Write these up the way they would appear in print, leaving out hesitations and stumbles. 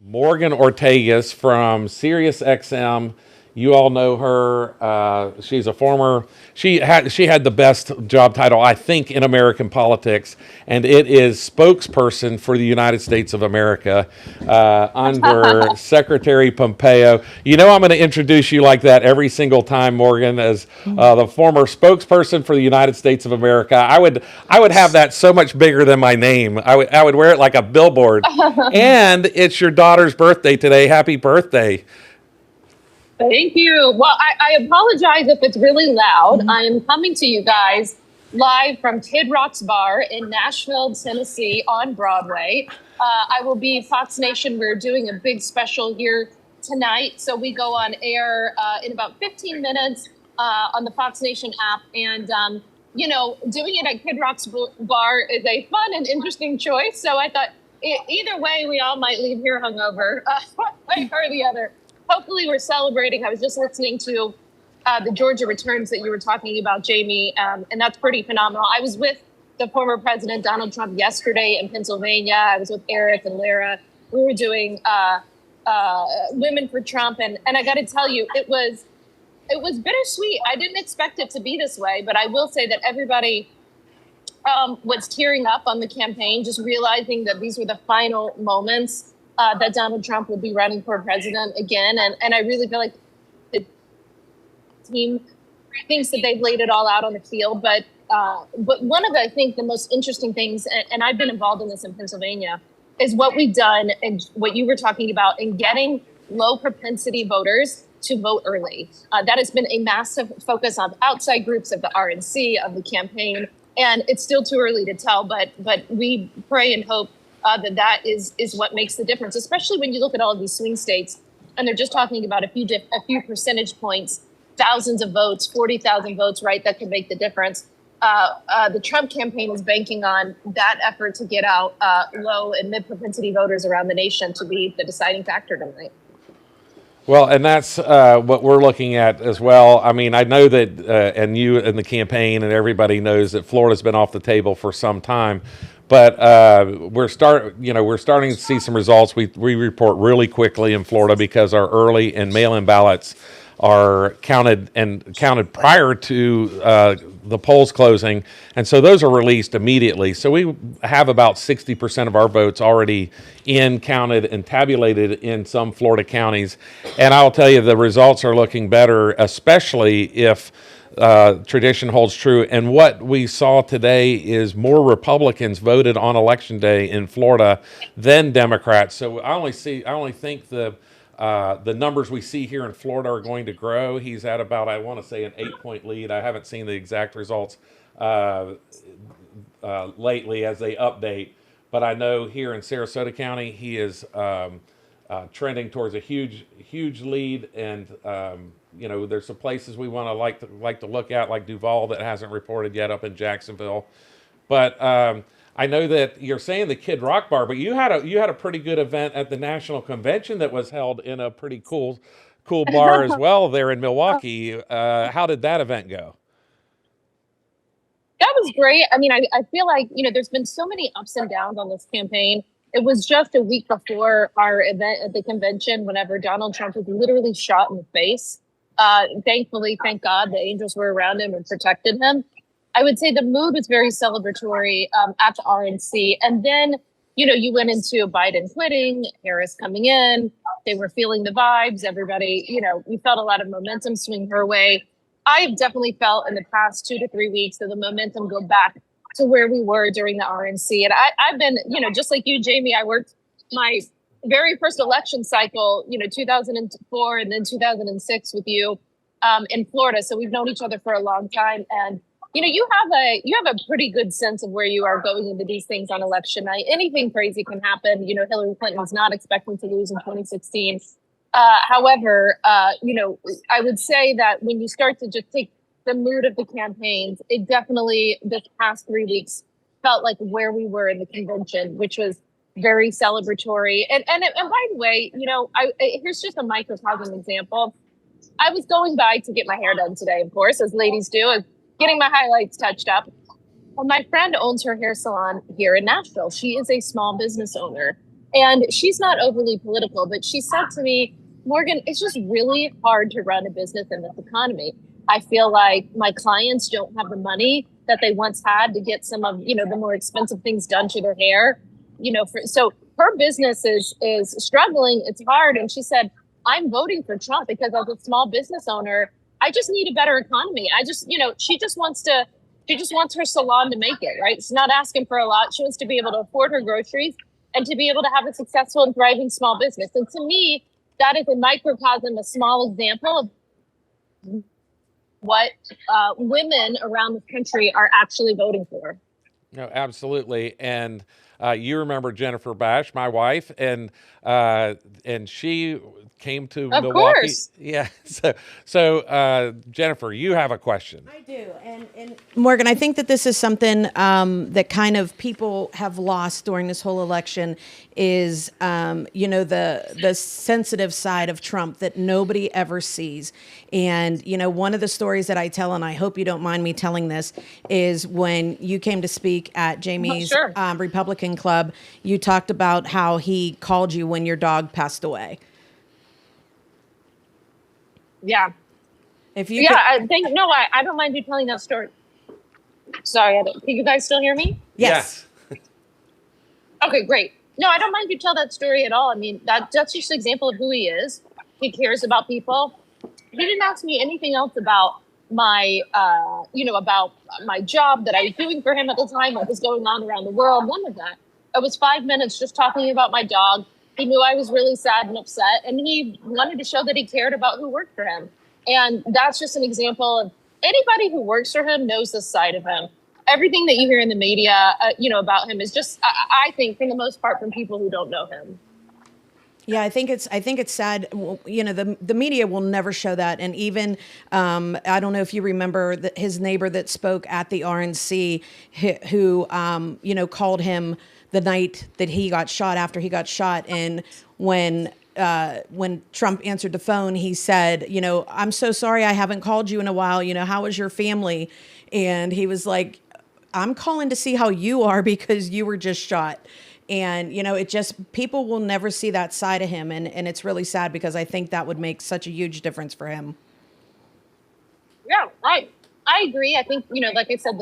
Morgan Ortagus from SiriusXM. You all know her. She's a former. She had the best job title I think in American politics, and it is spokesperson for the United States of America under Secretary Pompeo. You know I'm going to introduce you like that every single time, Morgan, as the former spokesperson for the United States of America. I would have that so much bigger than my name. I would wear it like a billboard. And it's your daughter's birthday today. Happy birthday. Thank you. Well, I apologize if it's really loud. I am coming to you guys live from Kid Rock's Bar in Nashville, Tennessee on Broadway. I will be Fox Nation. We're doing a big special here tonight. So we go on air in about 15 minutes on the Fox Nation app. And, doing it at Kid Rock's Bar is a fun and interesting choice. So I thought either way, we all might leave here hungover, one way or the other. Hopefully we're celebrating. I was just listening to the Georgia returns that you were talking about, Jamie, and that's pretty phenomenal. I was with the former President Donald Trump yesterday in Pennsylvania. I was with Eric and Lara. We were doing Women for Trump, and I got to tell you, it was bittersweet. I didn't expect it to be this way, but I will say that everybody was tearing up on the campaign, just realizing that these were the final moments that Donald Trump would be running for president again. And I really feel like the team thinks that they've laid it all out on the field. But one of, I think, the most interesting things, and I've been involved in this in Pennsylvania, is what we've done and what you were talking about in getting low propensity voters to vote early. That has been a massive focus of outside groups of the RNC, of the campaign. And it's still too early to tell, but we pray and hope that is what makes the difference, especially when you look at all of these swing states, and they're just talking about a few percentage points, thousands of votes, 40,000 votes, right? That can make the difference. The Trump campaign is banking on that effort to get out low and mid propensity voters around the nation to be the deciding factor tonight. Well, and that's what we're looking at as well. I mean, I know that, and you and the campaign and everybody knows that Florida's been off the table for some time, but we're starting to see some results. We report really quickly in Florida because our early and mail-in ballots are counted prior to the polls closing, and so those are released immediately. So we have about 60% of our votes already counted and tabulated in some Florida counties, and I'll tell you the results are looking better, especially if tradition holds true. And what we saw today is more Republicans voted on Election Day in Florida than Democrats. So I only think the numbers we see here in Florida are going to grow. He's at about, I want to say, an 8-point lead. I haven't seen the exact results lately as they update, but I know here in Sarasota County he is trending towards a huge lead. And there's some places we want to like to look at, like Duval, that hasn't reported yet up in Jacksonville, but. I know that you're saying the Kid Rock Bar, but you had a pretty good event at the national convention that was held in a pretty cool bar as well there in Milwaukee. How did that event go? That was great. I mean, I feel like, there's been so many ups and downs on this campaign. It was just a week before our event at the convention, whenever Donald Trump was literally shot in the face. Thankfully, thank God, the angels were around him and protected him. I would say the mood was very celebratory at the RNC. And then, you went into Biden quitting, Harris coming in. They were feeling the vibes. Everybody, we felt a lot of momentum swing her way. I've definitely felt in the past 2 to 3 weeks that the momentum go back to where we were during the RNC. And I've been, just like you, Jamie, I worked my very first election cycle, 2004 and then 2006 with you in Florida. So we've known each other for a long time. And you have a pretty good sense of where you are going into these things on election night. Anything crazy can happen. Hillary Clinton was not expecting to lose in 2016. However, I would say that when you start to just take the mood of the campaigns, it definitely, this past 3 weeks, felt like where we were in the convention, which was very celebratory. And by the way, here's just a microcosm example. I was going by to get my hair done today, of course, as ladies do, getting my highlights touched up. Well, my friend owns her hair salon here in Nashville. She is a small business owner. And she's not overly political, but she said to me, Morgan, it's just really hard to run a business in this economy. I feel like my clients don't have the money that they once had to get some of, the more expensive things done to their hair. So her business is struggling. It's hard. And she said, I'm voting for Trump because as a small business owner, I just need a better economy. She just wants her salon to make it, right? She's not asking for a lot. She wants to be able to afford her groceries and to be able to have a successful and thriving small business. And to me, that is a microcosm, a small example of what women around this country are actually voting for. No, absolutely. And you remember Jennifer Bash, my wife, and she came to Of Milwaukee. Course. Yeah. So Jennifer, you have a question. I do. And Morgan, I think that this is something that kind of people have lost during this whole election is, the sensitive side of Trump that nobody ever sees. And, one of the stories that I tell, and I hope you don't mind me telling this, is when you came to speak at Jamie's Sure. Republican Club, you talked about how he called you when your dog passed away. Yeah. If you I don't mind you telling that story. Sorry, can you guys still hear me? Yes. Okay, great. No, I don't mind you tell that story at all. I mean, that's just an example of who he is. He cares about people. He didn't ask me anything else about my, about my job that I was doing for him at the time, what was going on around the world, none of that. It was 5 minutes just talking about my dog. He knew I was really sad and upset, and he wanted to show that he cared about who worked for him. And that's just an example of anybody who works for him knows this side of him. Everything that you hear in the media, about him is just, I think, for the most part, from people who don't know him. Yeah, I think it's sad. The media will never show that, and even I don't know if you remember his neighbor that spoke at the RNC, who called him the night that he got shot after he got shot, and when Trump answered the phone, he said, I'm so sorry I haven't called you in a while. How is your family? And he was like, I'm calling to see how you are because you were just shot. And, it just, people will never see that side of him. And it's really sad because I think that would make such a huge difference for him. Yeah, I agree. I think, like I said,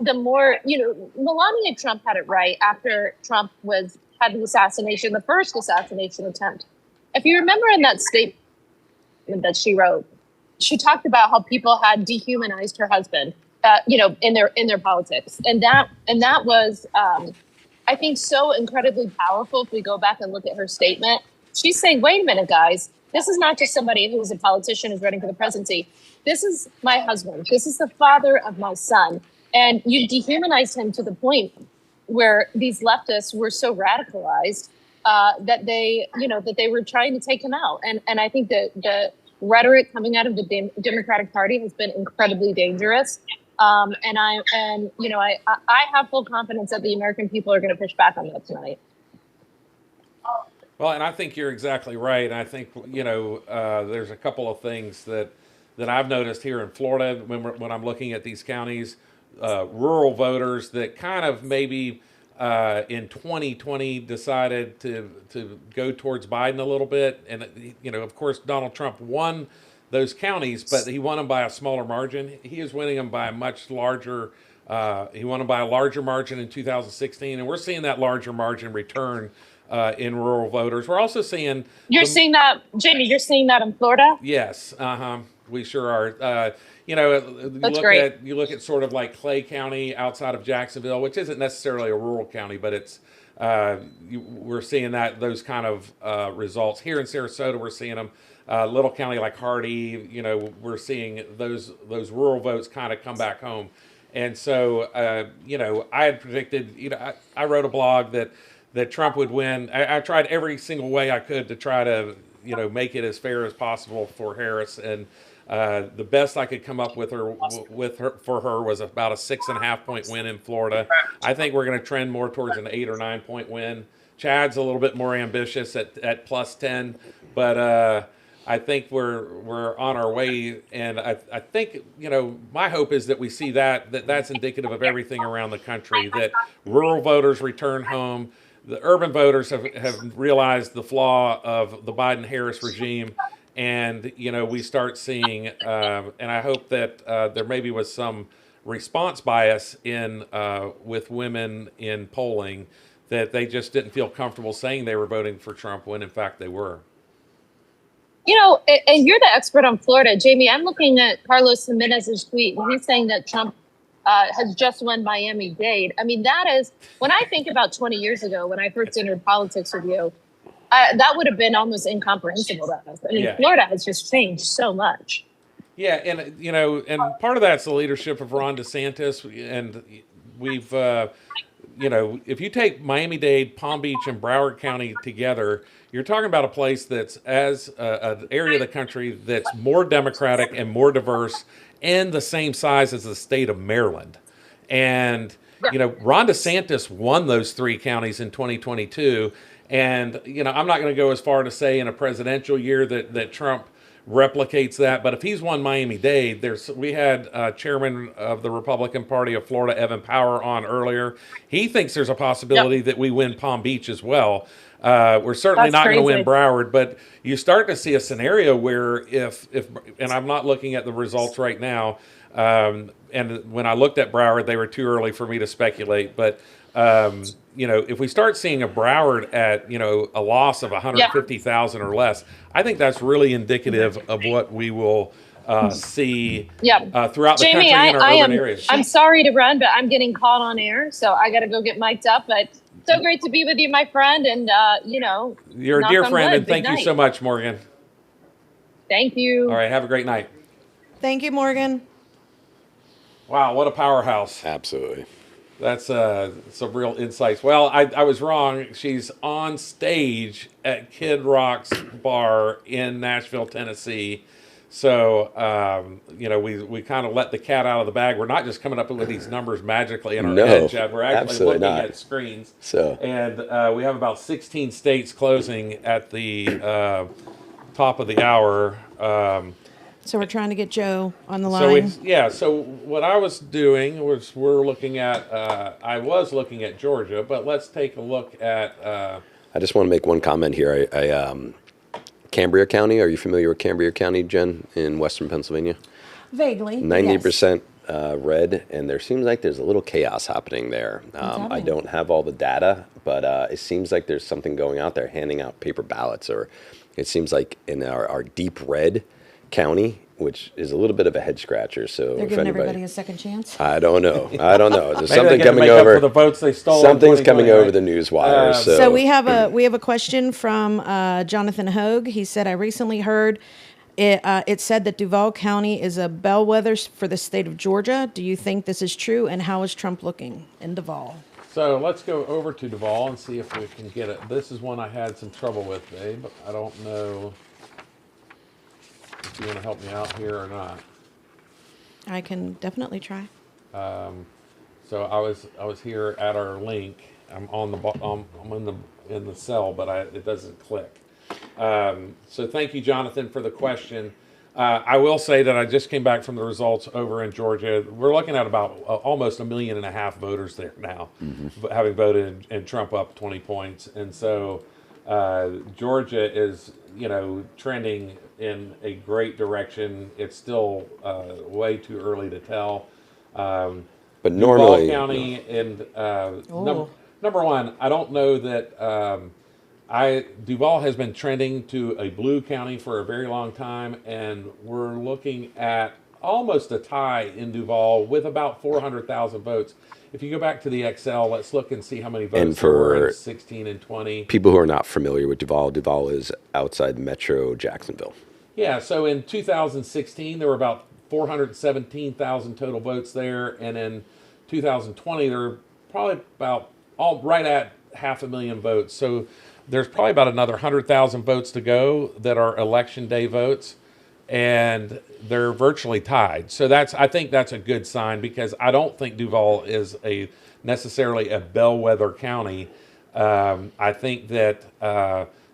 the more, Melania Trump had it right after Trump had the first assassination attempt. If you remember in that statement that she wrote, she talked about how people had dehumanized her husband, in their politics. And that was, I think, so incredibly powerful. If we go back and look at her statement, she's saying, wait a minute, guys, this is not just somebody who's a politician who's running for the presidency. This is my husband. This is the father of my son. And you dehumanized him to the point where these leftists were so radicalized that they were trying to take him out. And I think that the rhetoric coming out of the Democratic Party has been incredibly dangerous. And I have full confidence that the American people are going to push back on that tonight. Well, and I think you're exactly right. And I think, there's a couple of things that I've noticed here in Florida when I'm looking at these counties, rural voters that kind of maybe in 2020 decided to go towards Biden a little bit. And, of course, Donald Trump won those counties, but he won them by a smaller margin. He is winning them by a much larger, he won them by a larger margin in 2016. And we're seeing that larger margin return in rural voters. We're also seeing... Seeing that, Jamie, you're seeing that in Florida? Yes, we sure are. You look at sort of like Clay County outside of Jacksonville, which isn't necessarily a rural county, but it's we're seeing those kind of results. Here in Sarasota, we're seeing them. Little county like Hardy, we're seeing those rural votes kind of come back home. And so, I had predicted, I wrote a blog that Trump would win. I tried every single way I could to try to, make it as fair as possible for Harris. And the best I could come up for her was about a 6.5 point win in Florida. I think we're going to trend more towards an 8 or 9 point win. Chad's a little bit more ambitious at plus 10, but I think we're on our way, and I think my hope is that we see that's indicative of everything around the country, that rural voters return home, the urban voters have realized the flaw of the Biden-Harris regime, and we start seeing, and I hope that there maybe was some response bias in with women in polling, that they just didn't feel comfortable saying they were voting for Trump when in fact they were. And you're the expert on Florida, Jamie. I'm looking at Carlos Jimenez's tweet, and he's saying that Trump has just won Miami-Dade. I mean, that is, when I think about 20 years ago, when I first entered politics with you, that would have been almost incomprehensible to us. I mean, Yeah. Florida has just changed so much. Yeah, and and part of that's the leadership of Ron DeSantis, and we've, if you take Miami-Dade, Palm Beach, and Broward County together, you're talking about a place that's an area of the country that's more democratic and more diverse, and the same size as the state of Maryland. And Ron DeSantis won those 3 counties in 2022, and I'm not going to go as far to say in a presidential year that Trump replicates that, but if he's won Miami-Dade, we had Chairman of the Republican Party of Florida, Evan Power, on earlier. He thinks there's a possibility that we win Palm Beach as well. We're certainly not going to win Broward, but you start to see a scenario where if and I'm not looking at the results right now, and when I looked at Broward, they were too early for me to speculate, but if we start seeing a Broward at, a loss of 150,000 or less, I think that's really indicative of what we will see throughout the country in our urban areas. I'm sorry to run, but I'm getting called on air, so I got to go get mic'd up. But so great to be with you, my friend, and you're a dear friend, and thank you so much, Morgan. Thank you. All right, have a great night. Thank you, Morgan. Wow, what a powerhouse. Absolutely. That's some real insights. Well, I was wrong. She's on stage at Kid Rock's bar in Nashville, Tennessee. So, we kind of let the cat out of the bag. We're not just coming up with these numbers magically in our head, Chad. We're actually looking at screens. And we have about 16 states closing at the top of the hour. So we're trying to get Joe on the line. So what I was doing was I was looking at Georgia, but let's take a look at. I just want to make one comment here. Cambria County. Are you familiar with Cambria County, Jen, in Western Pennsylvania? Vaguely. 90% red, and there seems like there's a little chaos happening there. I don't have all the data, but it seems like there's something going out there, handing out paper ballots, or it seems like in our deep red county, which is a little bit of a head scratcher. So they're giving everybody a second chance. I don't know. There's something coming over. For the votes they stole. Something's coming over the news wire. So we have a question from Jonathan Hogue. He said, I recently heard it said that Duval County is a bellwether for the state of Georgia. Do you think this is true? And how is Trump looking in Duval? So let's go over to Duval and see if we can get it. This is one I had some trouble with, babe. I don't know if you want to help me out here or not. I can definitely try. So I was here at our link. I'm on I'm in the cell, but it doesn't click. So thank you, Jonathan, for the question. I will say that I just came back from the results over in Georgia. We're looking at about almost 1.5 million voters there now, having voted and Trump up 20 points. And so Georgia is, trending in a great direction. It's still way too early to tell. But normally, Duval County and number one, I don't know that Duval has been trending to a blue county for a very long time, and we're looking at almost a tie in Duval with about 400,000 votes. If you go back to the Excel, let's look and see how many votes there were in 16 and 20. People who are not familiar with Duval, Duval is outside Metro Jacksonville. Yeah, so in 2016, there were about 417,000 total votes there, and in 2020, there were probably about right at 500,000 votes. So there's probably about another 100,000 votes to go that are election day votes, and they're virtually tied. So I think that's a good sign, because I don't think Duval is necessarily a bellwether county. I think that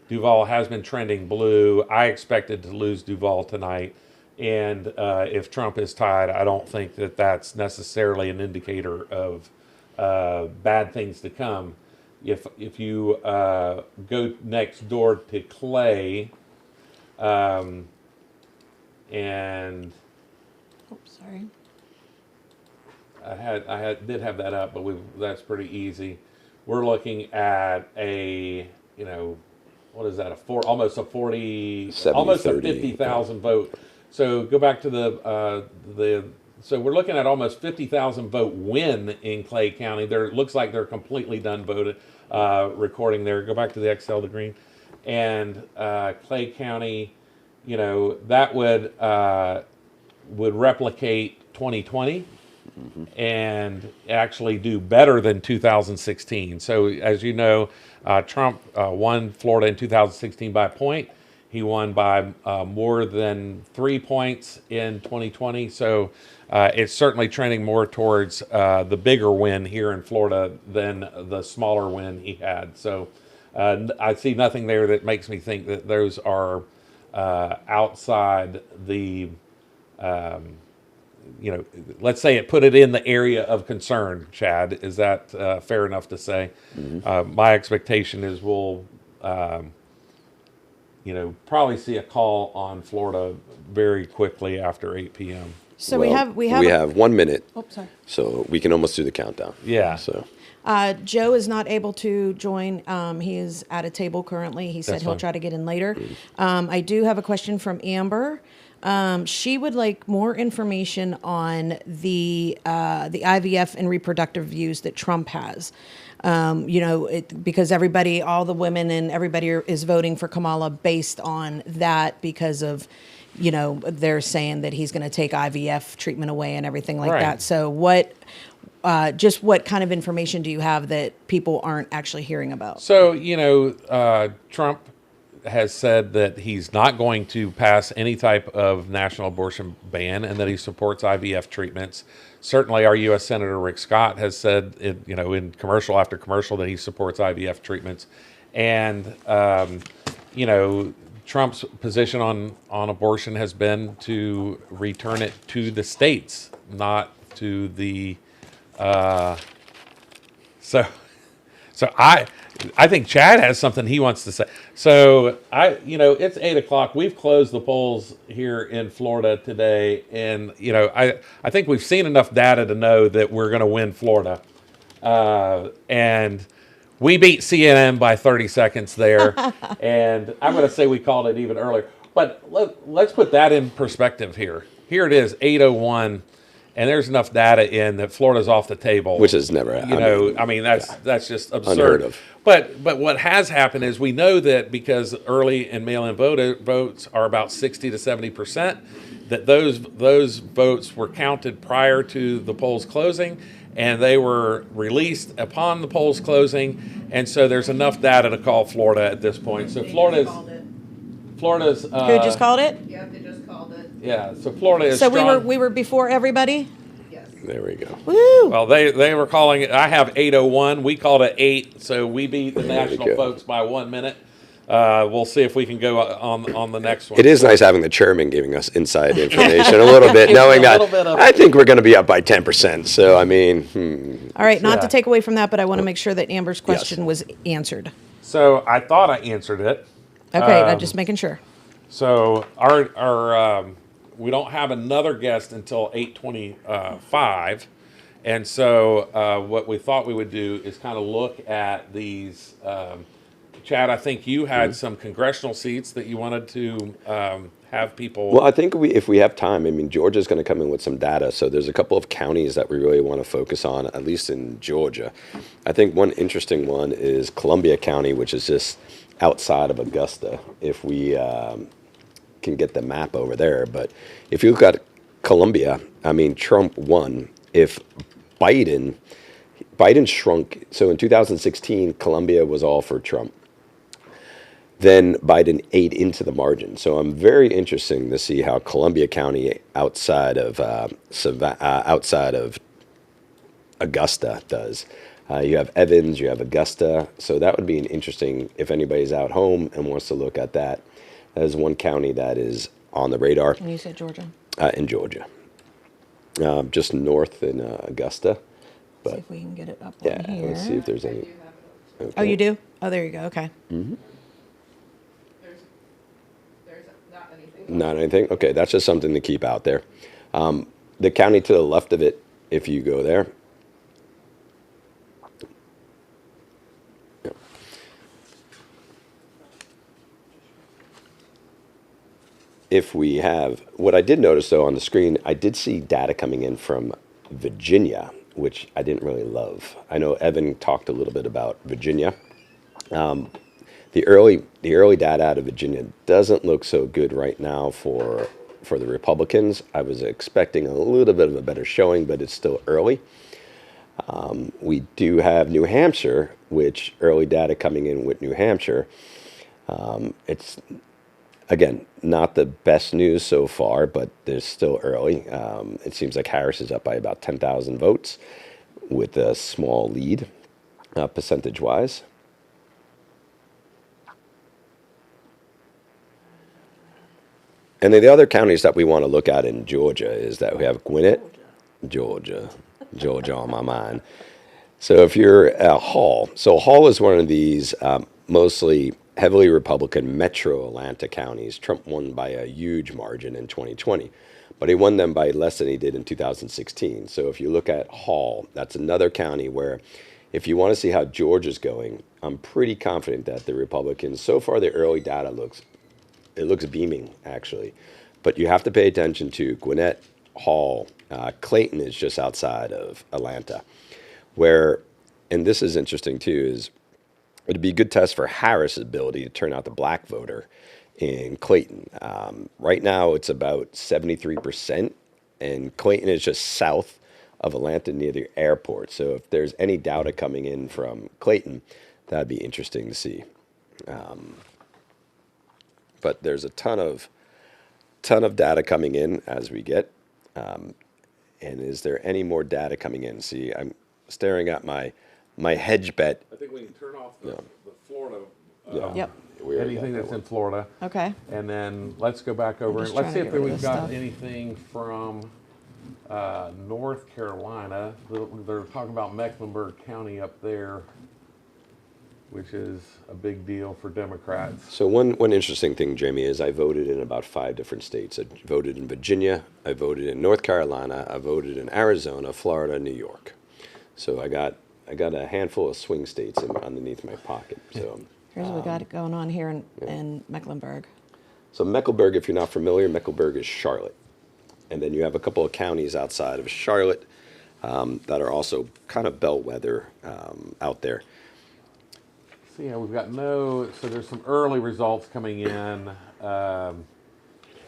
Duval has been trending blue. I expected to lose Duval tonight, and if Trump is tied, I don't think that that's necessarily an indicator of bad things to come. if you go next door to Clay, and Oops, sorry. did have that up, but that's pretty easy. We're looking at what is that? Almost a 40, 70, almost 30, a 50,000 vote. So go back to so we're looking at almost 50,000 vote win in Clay County. It looks like they're completely done voted, recording there. Go back to the Excel to green, and Clay County, that would replicate 2020. And actually do better than 2016. So, as you know, Trump won Florida in 2016 by a point. He won by more than 3 points in 2020. So, it's certainly trending more towards the bigger win here in Florida than the smaller win he had. So, I see nothing there that makes me think that those are outside the. Let's say put it in the area of concern, Chad. Is that fair enough to say? Mm-hmm. My expectation is we'll, probably see a call on Florida very quickly after 8 p.m. So Well, we have 1 minute, Oh, sorry. so we can almost do the countdown. Yeah. So Joe is not able to join. He is at a table currently. He said That's he'll fine. try to get in later. I do have a question from Amber. She would like more information on the IVF and reproductive views that Trump has. Because all the women and everybody is voting for Kamala based on that because of, they're saying that he's going to take IVF treatment away and everything like Right. that. So what kind of information do you have that people aren't actually hearing about? So, Trump has said that he's not going to pass any type of national abortion ban and that he supports IVF treatments. Certainly, our U.S. Senator Rick Scott has said, in commercial after commercial, that he supports IVF treatments. And, Trump's position on abortion has been to return it to the states, not to the. So I think Chad has something he wants to say. So it's 8:00. We've closed the polls here in Florida today, and I think we've seen enough data to know that we're going to win Florida, and we beat CNN by 30 seconds there, and I'm going to say we called it even earlier. But let's put that in perspective here. Here it is, 8:01. And there's enough data in that Florida's off the table, which has never happened. That's just absurd. Unheard of. But what has happened is we know that because early and mail-in votes are about 60 to 70%, that those votes were counted prior to the polls closing, and they were released upon the polls closing, and so there's enough data to call Florida at this point. So Florida's. Who just called it? Yeah, they just called it. Yeah, so Florida is So strong. we were before everybody. Yes. There we go. Woo! Well, they were calling it. I have 8:01. We called it 8, so we beat the There we national go. folks by 1 minute. We'll see if we can go on the next one. It is nice having the chairman giving us inside information a little bit, knowing A that little bit of- I think we're going to be up by 10%. So, I mean, All right, not to Yeah. take away from that, but I want to make sure that Amber's question was answered. So I thought I answered it. Okay, I'm just making sure. So our we don't have another guest until 8:25, and so what we thought we would do is kind of look at these. Chad, I think you had some congressional seats that you wanted to have people. well, I think if we have time, I mean, Georgia's going to come in with some data. So there's a couple of counties that we really want to focus on, at least in Georgia. I think one interesting one is Columbia County, which is just outside of Augusta, if we can get the map over there. But if you look at Columbia, I mean, Trump won. If Biden shrunk, so in 2016, Columbia was all for Trump. Then Biden ate into the margin. So I'm very interested to see how Columbia County outside of Augusta does. You have Evans, you have Augusta. So that would be an interesting, if anybody's out home and wants to look at that. That is one county that is on the radar And you said Georgia. in Georgia. Just north in Augusta. See But if we can get it up yeah, on here. let's see if there's I any. do have it up too. Oh, you do? Oh, there you go. Okay. There's not anything. Not anything? Okay, that's just something to keep out there. The county to the left of it, if you go there, if we have, what I did notice though on the screen, I did see data coming in from Virginia, which I didn't really love. I know Evan talked a little bit about Virginia. The early data out of Virginia doesn't look so good right now for the Republicans. I was expecting a little bit of a better showing, but it's still early. We do have New Hampshire, which early data coming in with New Hampshire. It's again not the best news so far, but there's still early. It seems like Harris is up by about 10,000 votes with a small lead, percentage-wise. And then the other counties that we want to look at in Georgia is that we have Gwinnett, Georgia on my mind. So if you're at Hall, so Hall is one of these mostly heavily Republican metro Atlanta counties. Trump won by a huge margin in 2020, but he won them by less than he did in 2016. So if you look at Hall, that's another county where if you want to see how Georgia's going, I'm pretty confident that the Republicans, so far the early data looks beaming, actually. But you have to pay attention to Gwinnett, Hall. Clayton is just outside of Atlanta, where, and this is interesting too, is it'd be a good test for Harris' ability to turn out the black voter in Clayton. Right now, it's about 73%, and Clayton is just south of Atlanta near the airport. So if there's any data coming in from Clayton, that'd be interesting to see. But there's a ton of data coming in as we get. And is there any more data coming in? See, I'm staring at my hedge bet. I think we can turn off the Florida. Yep. Anything that's in Florida. Okay. And then let's go back over just and let's trying see to if get rid of we've this got stuff. anything from North Carolina. They're talking about Mecklenburg County up there, which is a big deal for Democrats. So one interesting thing, Jamie, is I voted in about 5 different states. I voted in Virginia, I voted in North Carolina, I voted in Arizona, Florida, New York. So I got a handful of swing states underneath my pocket. So Here's what we got going on here in Mecklenburg. So Mecklenburg, if you're not familiar, Mecklenburg is Charlotte. And then you have a couple of counties outside of Charlotte that are also kind of bellwether out there. So yeah, we've got so there's some early results coming in.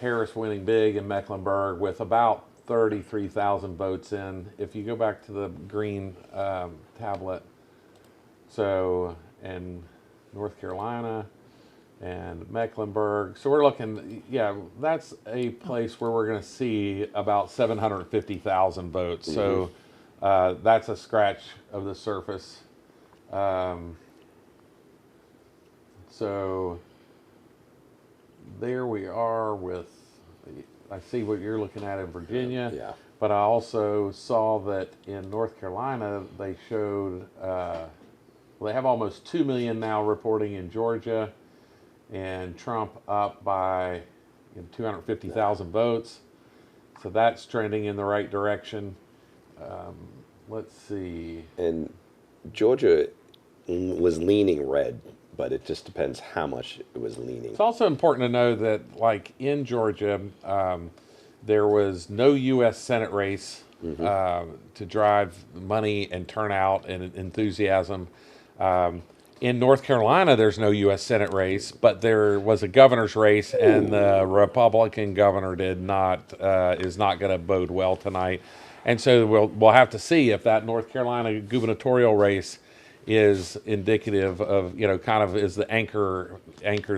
Harris winning big in Mecklenburg with about 33,000 votes in. If you go back to the green tablet, so, and North Carolina and Mecklenburg. So we're looking, yeah, that's a place where we're going to see about 750,000 votes. Mm-hmm. So that's a scratch of the surface. So there we are with, I see what you're looking at in Virginia. Yeah. But I also saw that in North Carolina, they showed, they have almost 2 million now reporting in Georgia, and Trump up by 250,000 votes. So that's trending in the right direction. Let's see. And Georgia was leaning red, but it just depends how much it was leaning. It's also important to know that, like in Georgia, there was no U.S. Senate race to drive money and turnout and enthusiasm. In North Carolina, there's no U.S. Senate race, but there was a governor's race, and the Republican governor is not going to bode well tonight. And so we'll have to see if that North Carolina gubernatorial race is indicative of, kind of is the anchor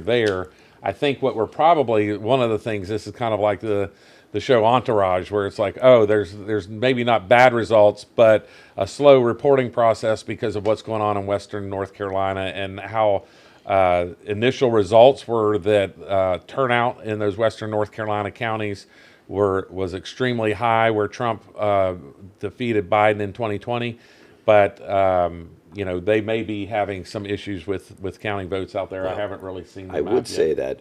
there. I think what we're probably, one of the things, this is kind of like the show Entourage, where it's like, oh, there's maybe not bad results, but a slow reporting process because of what's going on in Western North Carolina, and how initial results were that turnout in those Western North Carolina counties was extremely high, where Trump defeated Biden in 2020, but they may be having some issues with counting votes out there. I haven't really seen the I map would yet. say that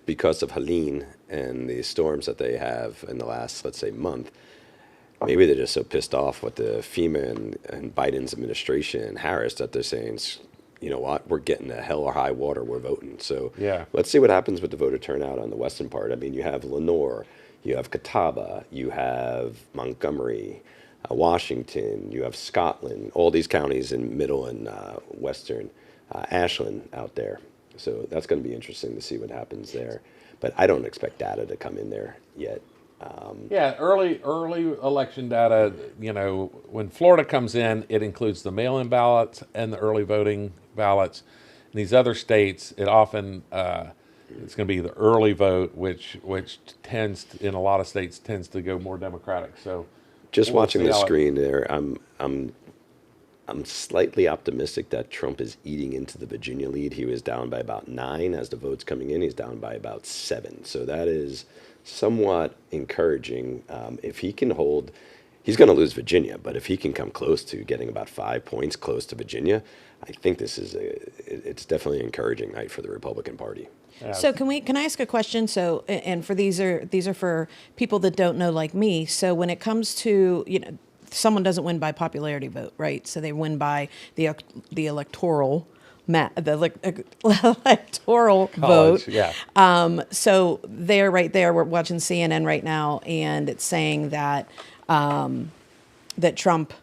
because of Helene and the storms that they have in the last, let's say, month, maybe they're just so pissed off with the FEMA and Biden's administration and Harris that they're saying, you know what, we're getting the hell or high water, we're voting. So Yeah. let's see what happens with the voter turnout on the western part. I mean, you have Lenore, you have Catawba, you have Montgomery, Washington, you have Scotland, all these counties in middle and western, Ashland out there. So that's going to be interesting to see what happens there. But I don't expect data to come in there yet. Yeah, early election data, when Florida comes in, it includes the mail-in ballots and the early voting ballots. In these other states, it often it's going to be the early vote, which tends in a lot of states tends to go more Democratic. So Just we'll watching see the how it- screen there, I'm slightly optimistic that Trump is eating into the Virginia lead. He was down by about 9 as the votes coming in. He's down by about 7. So that is somewhat encouraging. If he can hold, he's going to lose Virginia, but if he can come close to getting about 5 points close to Virginia, I think it's definitely an encouraging night for the Republican Party. So can I ask a question? So, and for these are for people that don't know like me. So when it comes to, someone doesn't win by popularity vote, right? So they win by the electoral electoral College, vote. yeah. So they're right there. We're watching CNN right now, and it's saying that that Trump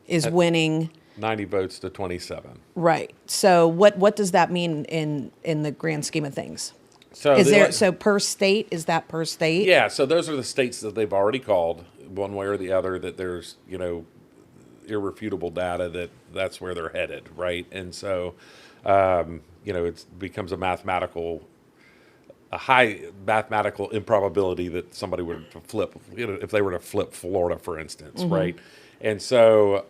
is winning. 90 votes to 27. Right. So what does that mean in the grand scheme of things? So Is the there elec- per state? Is that per state? Yeah, so those are the states that they've already called one way or the other, that there's, irrefutable data that that's where they're headed, right? And so, it becomes a high mathematical improbability that somebody would flip, if they were to flip Florida, for instance, right? And so,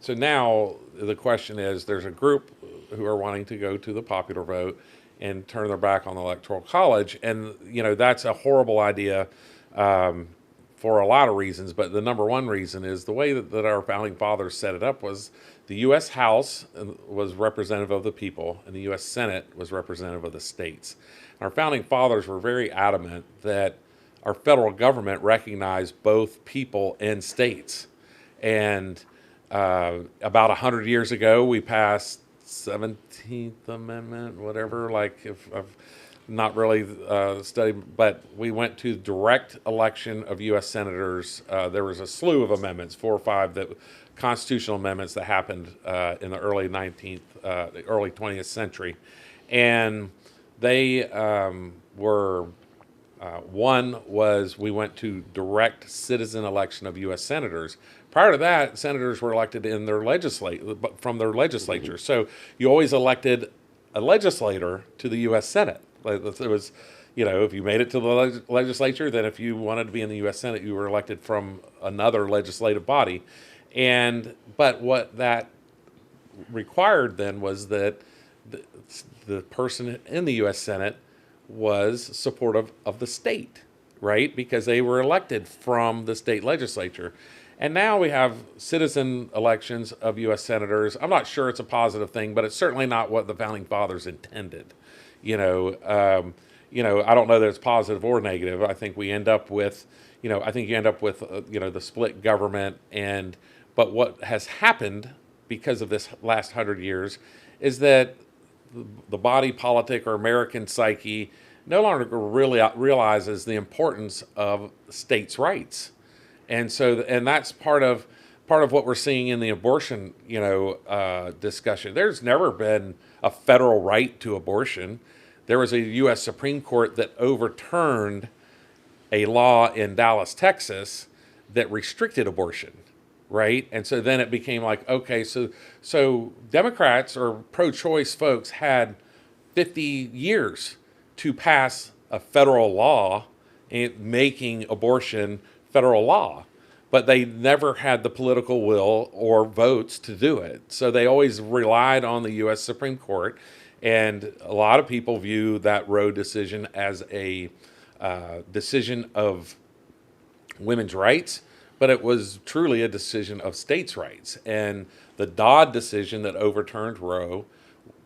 so now the question is, there's a group who are wanting to go to the popular vote and turn their back on the Electoral College, and that's a horrible idea for a lot of reasons. But the number one reason is the way that our founding fathers set it up was the U.S. House was representative of the people, and the U.S. Senate was representative of the states. Our founding fathers were very adamant that our federal government recognized both people and states. And about 100 years ago, we passed 17th Amendment, whatever, like if I've not really studied, but we went to direct election of U.S. senators. There was a slew of amendments, 4 or 5 constitutional amendments that happened in the early 20th century. And they were, one was we went to direct citizen election of U.S. senators. Prior to that, senators were elected in from their legislature. So you always elected a legislator to the U.S. Senate. It was, if you made it to the legislature, then if you wanted to be in the U.S. Senate, you were elected from another legislative body. But what that required then was that the person in the U.S. Senate was supportive of the state, right? Because they were elected from the state legislature. And now we have citizen elections of U.S. senators. I'm not sure it's a positive thing, but it's certainly not what the founding fathers intended. I don't know that it's positive or negative. I think we end up with, the split government. But what has happened because of this last 100 years is that the body politic or American psyche no longer really realizes the importance of states' rights. And so, and that's part of what we're seeing in the abortion, discussion. There's never been a federal right to abortion. There was a U.S. Supreme Court that overturned a law in Dallas, Texas, that restricted abortion, right? And so then it became like, okay, so Democrats or pro-choice folks had 50 years to pass a federal law and making abortion federal law, but they never had the political will or votes to do it. So they always relied on the U.S. Supreme Court, and a lot of people view that Roe decision as a decision of women's rights, but it was truly a decision of states' rights. And The Dodd decision that overturned Roe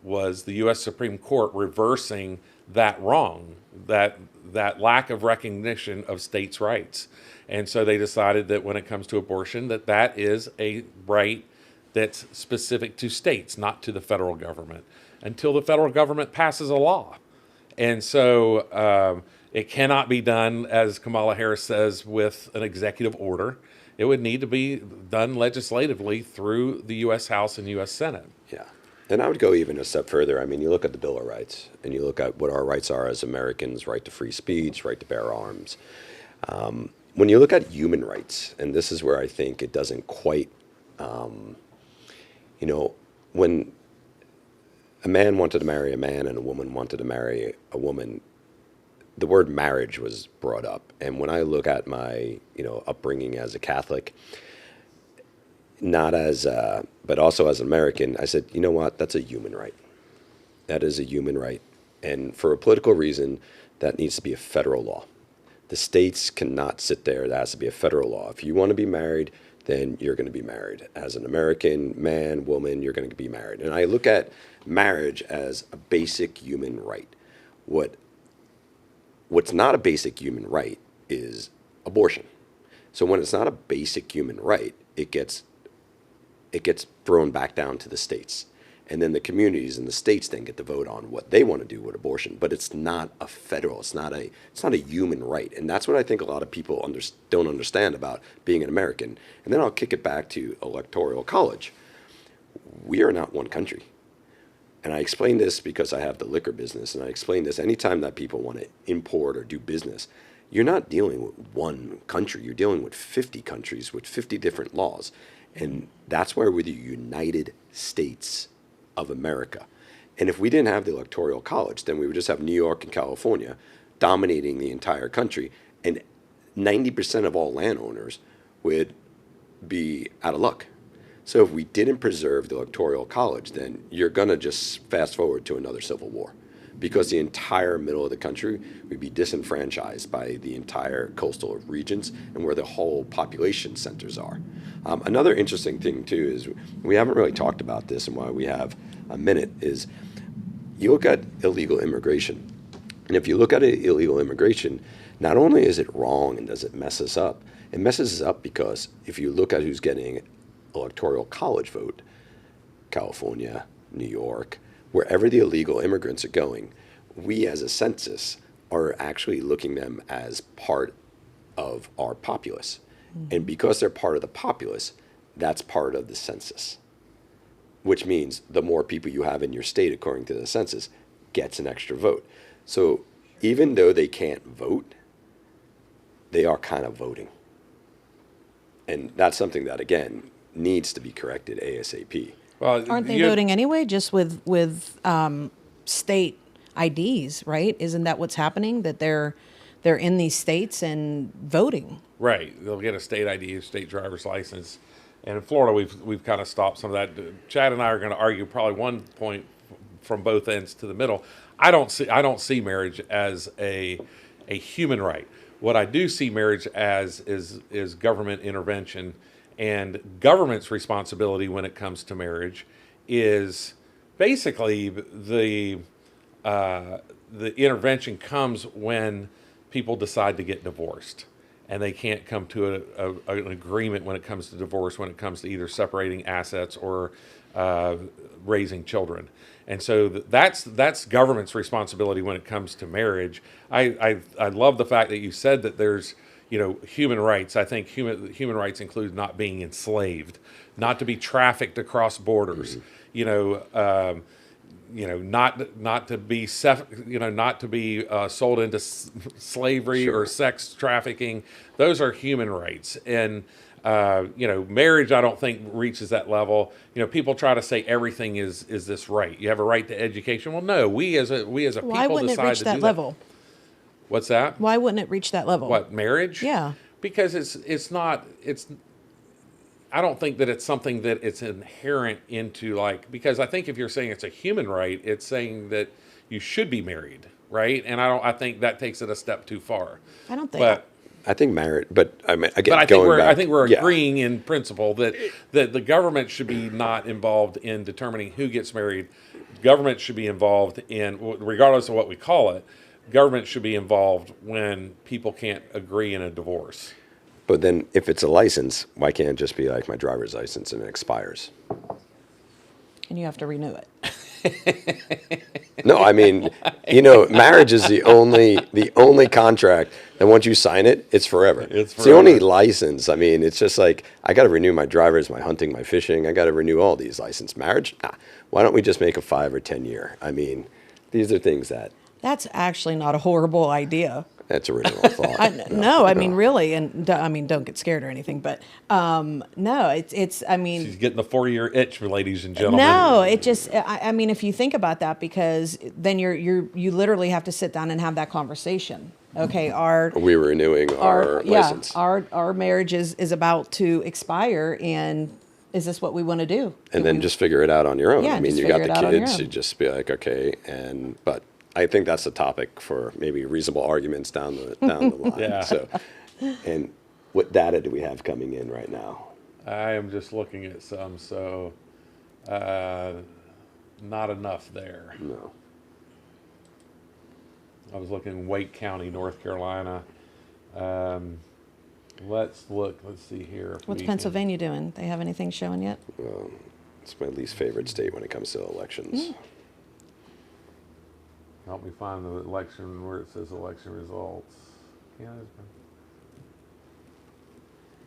was the U.S. Supreme Court reversing that wrong, that lack of recognition of states' rights. And so they decided that when it comes to abortion, that is a right that's specific to states, not to the federal government, until the federal government passes a law. And so it cannot be done, as Kamala Harris says, with an executive order. It would need to be done legislatively through the U.S. House and U.S. Senate. Yeah. And I would go even a step further. I mean, you look at the Bill of Rights and you look at what our rights are as Americans, right to free speech, right to bear arms. When you look at human rights, and this is where I think it doesn't quite, when a man wanted to marry a man and a woman wanted to marry a woman, the word marriage was brought up. And when I look at my, upbringing as a Catholic, not as, but also as an American, I said, you know what, that's a human right. That is a human right. And for a political reason, that needs to be a federal law. The states cannot sit there. That has to be a federal law. If you want to be married, then you're going to be married. As an American man, woman, you're going to be married. And I look at marriage as a basic human right. What's not a basic human right is abortion. So when it's not a basic human right, it gets thrown back down to the states. And then the communities and the states then get to vote on what they want to do with abortion. But it's not a federal, it's not a human right. And that's what I think a lot of people don't understand about being an American. And then I'll kick it back to Electoral College. We are not one country. And I explain this because I have the liquor business, and I explain this anytime that people want to import or do business. You're not dealing with one country. You're dealing with 50 countries with 50 different laws. And that's why we're the United States of America. And if we didn't have the Electoral College, then we would just have New York and California dominating the entire country. And 90% of all landowners would be out of luck. So if we didn't preserve the Electoral College, then you're going to just fast forward to another civil war, because the entire middle of the country would be disenfranchised by the entire coastal regions and where the whole population centers are. Another interesting thing, too, is we haven't really talked about this, and why we have a minute is you look at illegal immigration. And if you look at illegal immigration, not only is it wrong and does it mess us up, it messes us up because if you look at who's getting Electoral College vote, California, New York, wherever the illegal immigrants are going, we as a census are actually looking them as part of our populace. Mm-hmm. And because they're part of the populace, that's part of the census, which means the more people you have in your state, according to the census, gets an extra vote. So even though they can't vote, they are kind of voting. And that's something that, again, needs to be corrected ASAP. Well, aren't they voting anyway, just with state IDs, right? Isn't that what's happening? That they're in these states and voting. Right. They'll get a state ID, a state driver's license. And in Florida, we've kind of stopped some of that. Chad and I are going to argue probably one point from both ends to the middle. I don't see marriage as a human right. What I do see marriage as is government intervention. And government's responsibility when it comes to marriage is basically the intervention comes when people decide to get divorced, and they can't come to an agreement when it comes to divorce, when it comes to either separating assets or raising children. And so that's government's responsibility when it comes to marriage. I love the fact that you said that there's human rights. I think human rights include not being enslaved, not to be trafficked across borders, not to be sold into slavery or sex trafficking. Those are human rights. And marriage, I don't think reaches that level. People try to say everything is this right. You have a right to education. Well, no, we as a people decide to do that. Why wouldn't it reach that level? What's that? Why wouldn't it reach that level? What, marriage? Yeah. Because I don't think that it's something that it's inherent into, because I think if you're saying it's a human right, it's saying that you should be married, right? And I think that takes it a step too far. I don't think. I think marriage, but I mean, again, But I think going we're back, I think we're yeah. agreeing in principle that the government should be not involved in determining who gets married. Government should be involved in, regardless of what we call it. Government should be involved when people can't agree in a divorce. But then if it's a license, why can't it just be like my driver's license and it expires? And you have to renew it. No, I mean, marriage is the only contract that once you sign it, it's forever. It's the only forever. license. I mean, it's just like I got to renew my driver's, my hunting, my fishing. I got to renew all these licenses. Marriage? Nah. Why don't we just make a 5 or 10 year? I mean, these are things That's actually not a horrible idea. that's original thought. No, I mean, really, and I mean, don't get scared or anything, but no, it's. I mean, She's getting the 4-year itch, ladies and gentlemen. no, it just. I mean, if you think about that, because then you literally have to sit down and have that conversation. Okay, Are we renewing our license? our marriage is about to expire, and is this what we want to do? And then just figure it out on your own. Yeah, I mean, just you got figure the it out on your kids, own. you just be like, okay, but I think that's a topic for maybe reasonable arguments down the line. Yeah. So, and what data do we have coming in right now? I am just looking at some, so not enough there. No. I was looking Wake County, North Carolina. Let's look. Let's see here. if What's we Pennsylvania doing? They have anything showing yet? It's my least favorite state when it comes to elections. Can help me find the election where it says election results. Canada's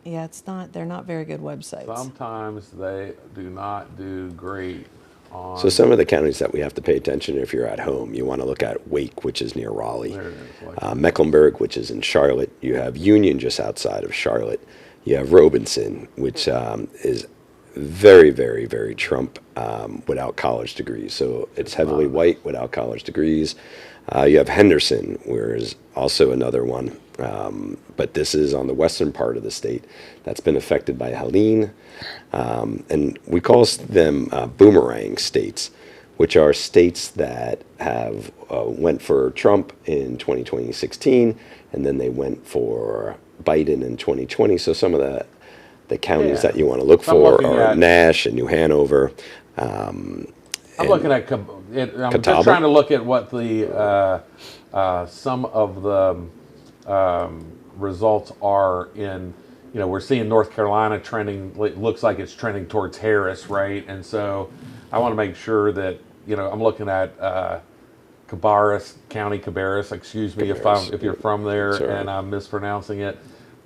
Yeah, it's not. They're not very good websites. Sometimes they do not do great on. So some of the counties that we have to pay attention if you're at home, you want to look at Wake, which is near Raleigh, There it is, Mecklenburg, which is in Charlotte. You have Union just outside of Charlotte. You have Robinson, which is very, very, very Trump without college degrees. So it's heavily white without college degrees. You have Henderson, where is also another one. But this is on the western part of the state that's been affected by Helene. And we call them boomerang states, which are states that have went for Trump in 2016, and then they went for Biden in 2020. So some of the counties Yeah. that you want to look So I'm for looking are at- Nash and New Hanover. I'm looking at. I'm Catawba? just trying to look at what the some of the results are in. We're seeing North Carolina trending. It looks like it's trending towards Harris, right? And so I want to make sure that I'm looking at Cabarrus. Excuse me Cabarrus, if you're from there Sorry. and I'm mispronouncing it.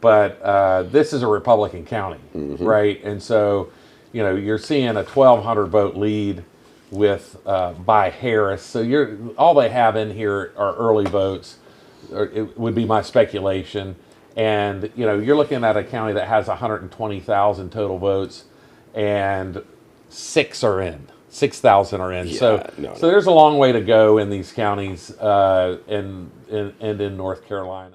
But this is a Republican county, right? And so you're seeing a 1,200 vote lead with by Harris. So all they have in here are early votes. Or it would be my speculation. And you're looking at a county that has 120,000 total votes, and 6,000 are in. Yeah, So no. there's a long way to go in these counties and in North Carolina.